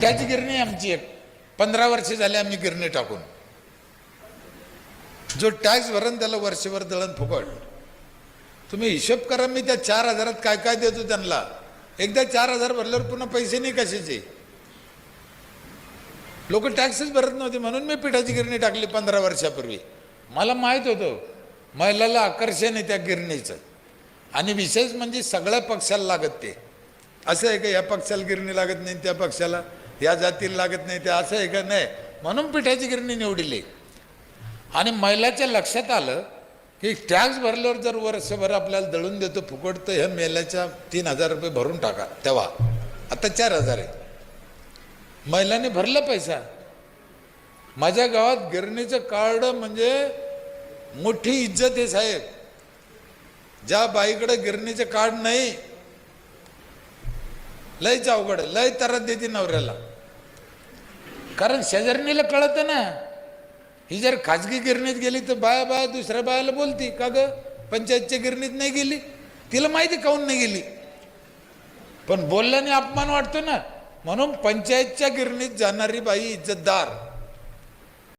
त्याची गिरणी आमची एक 15 वर्ष झाले आम्ही गिरणी टाकून. जो टॅक्स भरण त्याला वर्षभर दळण फुकट. तुम्ही हिशोब करा, मी त्या 4,000 काय काय देतो त्यांना. एकदा 4,000 भरल्यावर पुन्हा पैसे नाही कशाचे. लोक टॅक्सच भरत नव्हते म्हणून मी पिठाची गिरणी टाकली 15 वर्षापूर्वी. मला माहीत होतं महिलाला आकर्षण आहे त्या गिरणीचं. आणि विशेष म्हणजे सगळ्या पक्षाला लागत ते. असं आहे का या पक्षाला गिरणी लागत नाही, त्या पक्षाला या जातीला लागत नाही, ते असं आहे का नाही. म्हणून पिठाची गिरणी निवडली. आणि महिलाच्या लक्षात आलं की टॅक्स भरल्यावर जर वर्षभर आपल्याला दळून देतो फुकट, तर ह्या मेल्याच्या 3,000 रुपये भरून टाका. तेव्हा आता 4,000 आहे. महिलांनी भरला पैसा. माझ्या गावात गिरणीचं कार्ड म्हणजे मोठी इज्जत आहे साहेब. ज्या बाईकडे गिरणीचं कार्ड नाही लयच अवघड, लय त्रास देते नवऱ्याला. कारण शेजारणीला कळतं ना, ही जर खाजगी गिरणीत गेली तर बाया दुसऱ्या बायाला बोलती का ग पंचायतच्या गिरणीत नाही गेली. तिला माहिती काहून नाही गेली, पण बोलल्याने अपमान वाटतो ना. म्हणून पंचायतच्या गिरणीत जाणारी बाई इज्जतदार.